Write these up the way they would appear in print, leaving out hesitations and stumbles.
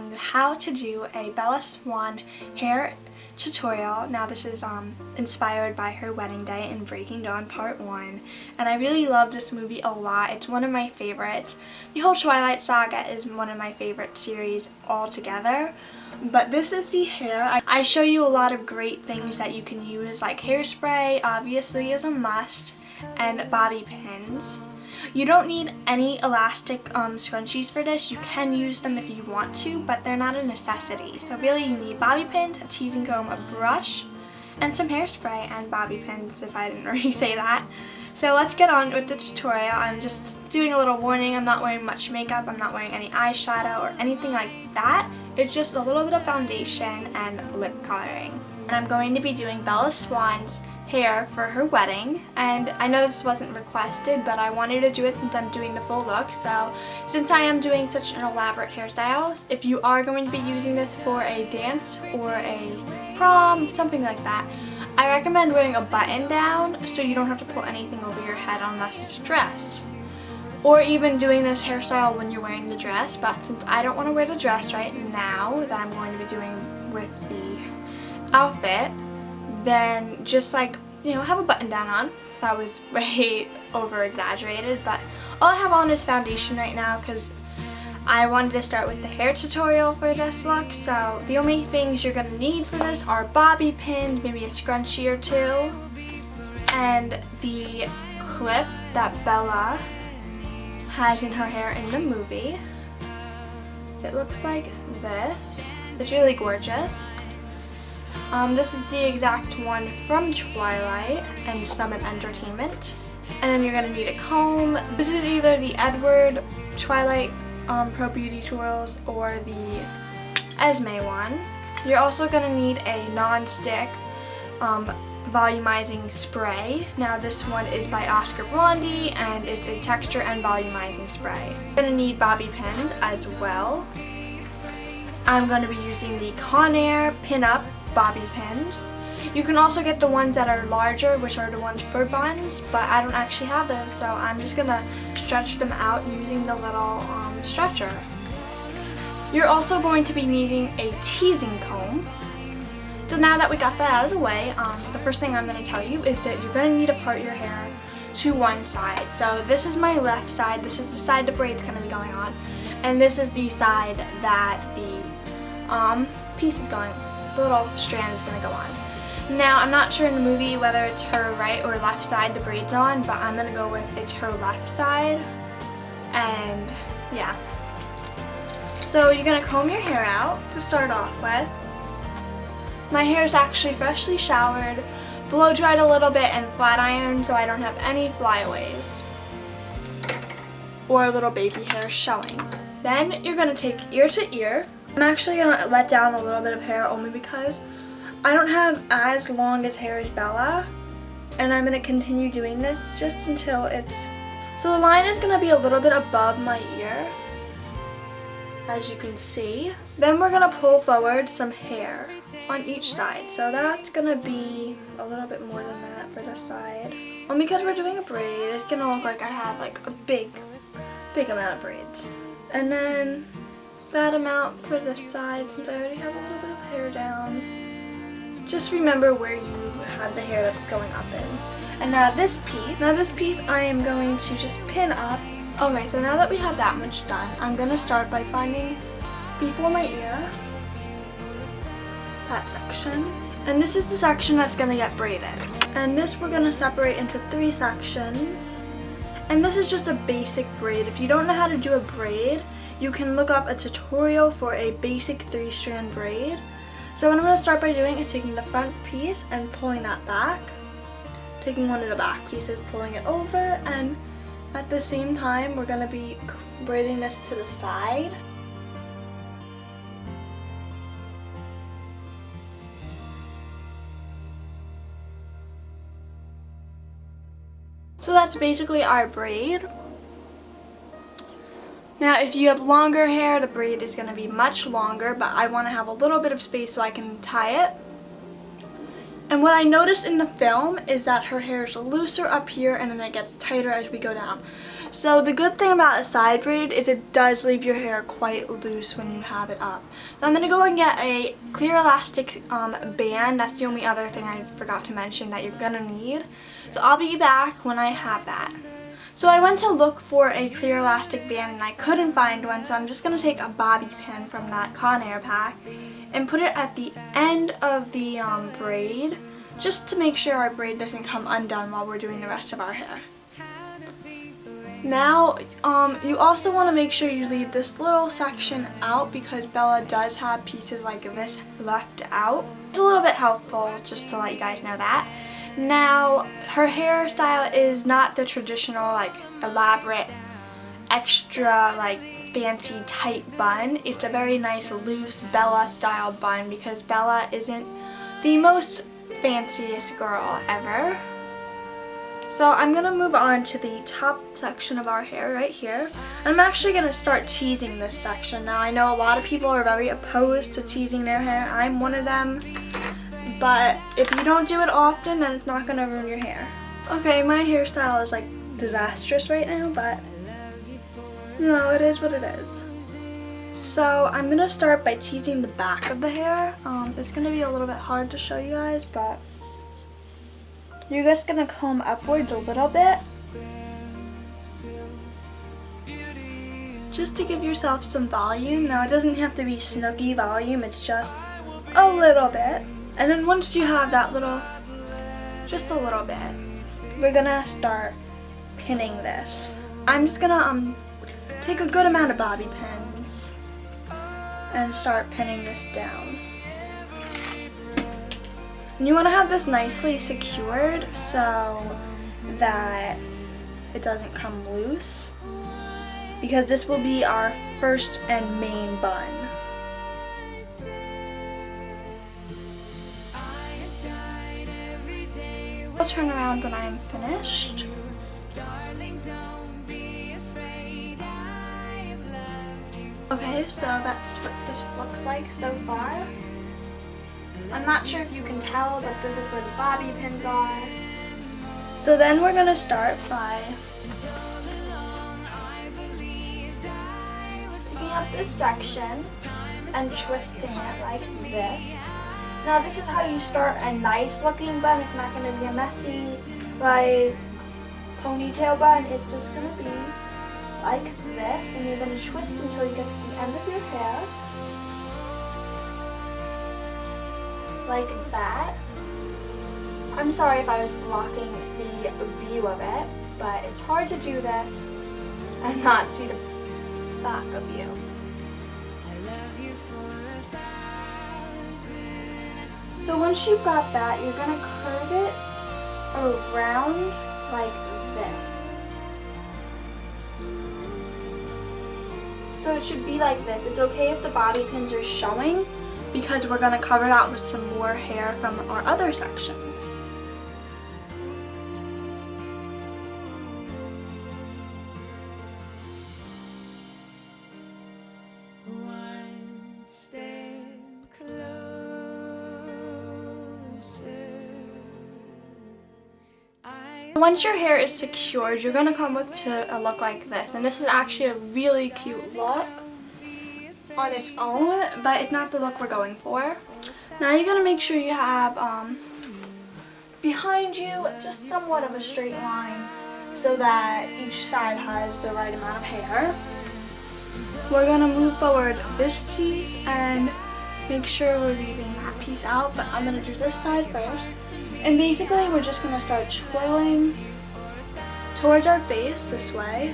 showing you how to do a Bella Swan hair tutorial. Now this is inspired by her wedding day in Breaking Dawn Part 1, and I really love this movie a lot. It's one of my favorites. The whole Twilight saga is one of my favorite series altogether, but this is the hair. I show you a lot of great things that you can use, like hairspray obviously is a must, and bobby pins. You don't need any elastic scrunchies for this. You can use them if you want to, but they're not a necessity. So really you need bobby pins, a teasing comb, a brush, and some hairspray and bobby pins if I didn't already say that. So let's get on with the tutorial. I'm just doing a little warning. I'm not wearing much makeup. I'm not wearing any eyeshadow or anything like that. It's just a little bit of foundation and lip coloring. And I'm going to be doing Bella Swan's hair for her wedding, and I know this wasn't requested, but I wanted to do it since I'm doing the full look. So since I am doing such an elaborate hairstyle, if you are going to be using this for a dance or a prom, something like that, I recommend wearing a button down so you don't have to pull anything over your head unless it's a dress, or even doing this hairstyle when you're wearing the dress. But since I don't want to wear the dress right now that I'm going to be doing with the outfit, then just like, you know, have a button down on. That was way over exaggerated, but all I have on is foundation right now because I wanted to start with the hair tutorial for this look. So the only things you're going to need for this are bobby pins, maybe a scrunchie or two, and the clip that Bella has in her hair in the movie. It looks like this. It's really gorgeous. This is the exact one from Twilight and Summit Entertainment. And then you're going to need a comb. This is either the Edward Twilight Pro Beauty Twirls or the Esme one. You're also going to need a non-stick volumizing spray. Now this one is by Oscar Blondie and it's a texture and volumizing spray. You're going to need bobby pins as well. I'm going to be using the Conair Pin-Up bobby pins. You can also get the ones that are larger, which are the ones for buns, but I don't actually have those, so I'm just gonna stretch them out using the little stretcher. You're also going to be needing a teasing comb. So now that we got that out of the way, the first thing I'm going to tell you is that you're going to need to part your hair to one side. So this is my left side, this is the side the braid's going to be going on, and this is the side that the piece is going, the little strand is going to go on. Now I'm not sure in the movie whether it's her right or left side the braid's on, but I'm going to go with it's her left side, and yeah. So you're going to comb your hair out to start off with. My hair is actually freshly showered, blow dried a little bit, and flat ironed so I don't have any flyaways or little baby hair showing. Then you're going to take ear to ear. I'm actually going to let down a little bit of hair only because I don't have as long as hair as Bella, and I'm going to continue doing this just until it's... So the line is going to be a little bit above my ear, as you can see. Then we're going to pull forward some hair on each side. So that's going to be a little bit more than that for this side. Well, because we're doing a braid, it's going to look like I have like a big amount of braids. And then that amount for this side, since I already have a little bit of hair down. Just remember where you had the hair that's going up in. And now this piece I am going to just pin up. Okay, so now that we have that much done, I'm going to start by finding before my ear, that section. And this is the section that's going to get braided. And this we're going to separate into 3 sections. And this is just a basic braid. If you don't know how to do a braid, you can look up a tutorial for a basic 3-strand braid. So what I'm going to start by doing is taking the front piece and pulling that back. Taking one of the back pieces, pulling it over, and at the same time we're going to be braiding this to the side. So that's basically our braid. Now if you have longer hair, the braid is going to be much longer, but I want to have a little bit of space so I can tie it. And what I noticed in the film is that her hair is looser up here and then it gets tighter as we go down. So the good thing about a side braid is it does leave your hair quite loose when you have it up. So I'm going to go and get a clear elastic band. That's the only other thing I forgot to mention that you're going to need. So I'll be back when I have that. So I went to look for a clear elastic band and I couldn't find one, so I'm just going to take a bobby pin from that Conair pack and put it at the end of the braid, just to make sure our braid doesn't come undone while we're doing the rest of our hair. Now, you also want to make sure you leave this little section out because Bella does have pieces like this left out. It's a little bit helpful just to let you guys know that. Now, her hairstyle is not the traditional, like, elaborate, extra, like, fancy tight bun. It's a very nice, loose Bella style bun because Bella isn't the most fanciest girl ever. So I'm going to move on to the top section of our hair right here. I'm actually going to start teasing this section. Now, I know a lot of people are very opposed to teasing their hair. I'm one of them. But if you don't do it often, then it's not going to ruin your hair. Okay, my hairstyle is like disastrous right now, but you know, it is what it is. So I'm going to start by teasing the back of the hair. It's going to be a little bit hard to show you guys, but you're just going to comb upwards a little bit, just to give yourself some volume. Now, it doesn't have to be snooky volume, it's just a little bit. And then once you have that little, just a little bit, we're gonna start pinning this. I'm just gonna take a good amount of bobby pins and start pinning this down. And you wanna have this nicely secured so that it doesn't come loose, because this will be our first and main bun. I'll turn around when I'm finished. Okay, so that's what this looks like so far. I'm not sure if you can tell, but this is where the bobby pins are. So then we're gonna start by picking up this section and twisting it like this. Now this is how you start a nice looking bun. It's not going to be a messy, like, ponytail bun. It's just going to be like this, and you're going to twist until you get to the end of your hair, like that. I'm sorry if I was blocking the view of it, but it's hard to do this and not see the back of you. So once you've got that, you're going to curve it around like this. So it should be like this. It's okay if the bobby pins are showing because we're going to cover that with some more hair from our other sections. Once your hair is secured, you're going to come with to a look like this. And this is actually a really cute look on its own, but it's not the look we're going for. Now you're going to make sure you have behind you just somewhat of a straight line so that each side has the right amount of hair. We're going to move forward this piece and make sure we're leaving that piece out, but I'm going to do this side first. And basically we're just going to start twirling towards our face this way.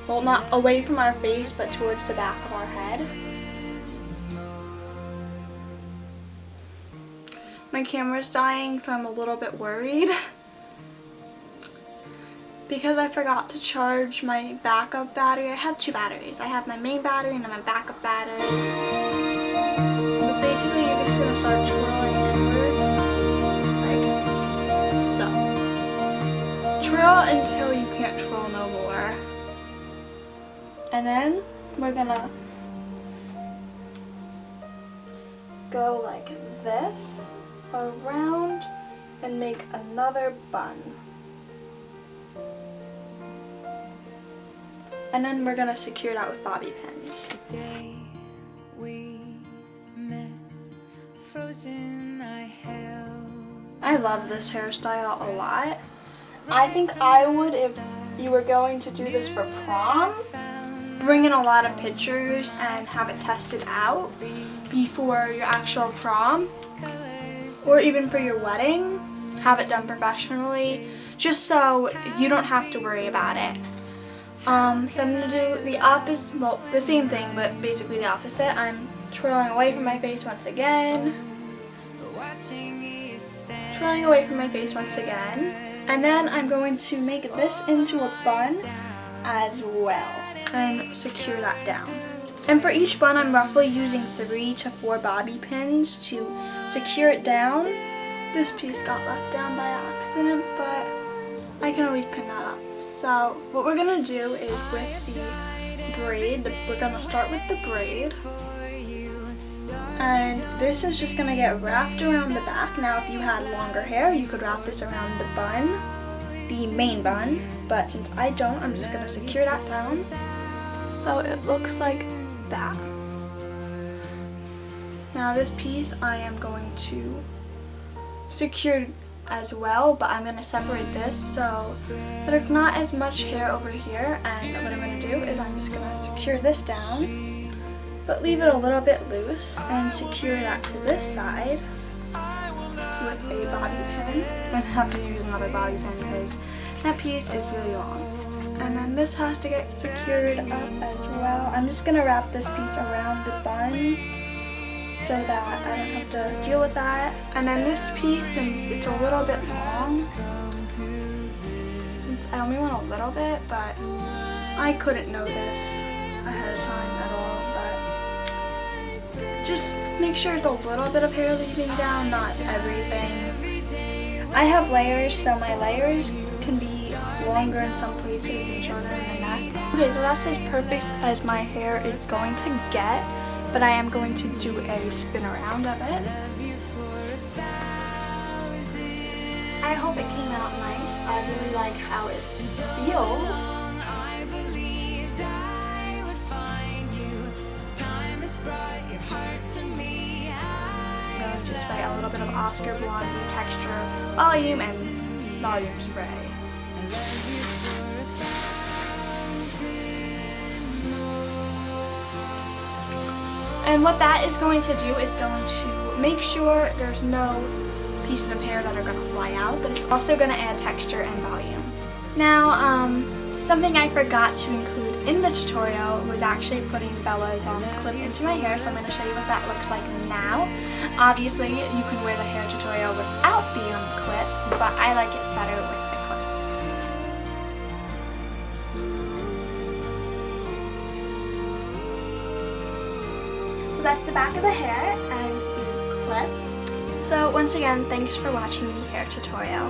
Well, not away from our face, but towards the back of our head. My camera's dying, so I'm a little bit worried. Because I forgot to charge my backup battery. I have two batteries. I have my main battery and then my backup battery. But basically you're just going to start twirling inwards. So, twirl until you can't twirl no more. And then we're gonna go like this, around, and make another bun. and then we're gonna secure that with bobby pins. I love this hairstyle a lot. I think I would, if you were going to do this for prom, bring in a lot of pictures and have it tested out before your actual prom, or even for your wedding, have it done professionally, just so you don't have to worry about it. So I'm going to do the opposite, well, the same thing, but basically the opposite. I'm twirling away from my face once again. Twirling away from my face once again. And then I'm going to make this into a bun as well and secure that down. And for each bun, I'm roughly using 3 to 4 bobby pins to secure it down. This piece got left down by accident, but I can always pin that up. So what we're gonna do is with the braid, we're gonna start with the braid. And this is just gonna get wrapped around the back. Now if you had longer hair, you could wrap this around the bun, the main bun. But since I don't, I'm just gonna secure that down. So it looks like that. Now this piece I am going to secure as well, but I'm going to separate this so that there's not as much hair over here. And what I'm going to do is I'm just going to secure this down, but leave it a little bit loose and secure that to this side with a bobby pin. And have to use another bobby pin because that piece is really long. And then this has to get secured up as well. I'm just going to wrap this piece around the bun so that I don't have to deal with that. And then this piece, since it's a little bit long, I only want a little bit, but I couldn't know this ahead of time at all. But just make sure it's a little bit of hair leaving down, not everything. I have layers, so my layers can be longer in some places and shorter in the neck. Okay, so that's as perfect as my hair is going to get. But I am going to do a spin around of it. I hope it came out nice. I really like how it feels. I'm going to spray a little bit of Oscar Blondie texture, volume, and volume spray. And what that is going to do is going to make sure there's no pieces of hair that are going to fly out, but it's also going to add texture and volume. Now, something I forgot to include in the tutorial was actually putting Bella's clip into my hair, so I'm going to show you what that looks like now. Obviously, you can wear the hair tutorial without the clip, but I like it better with the clip. So that's the back of the hair and the clip. So once again, thanks for watching the hair tutorial.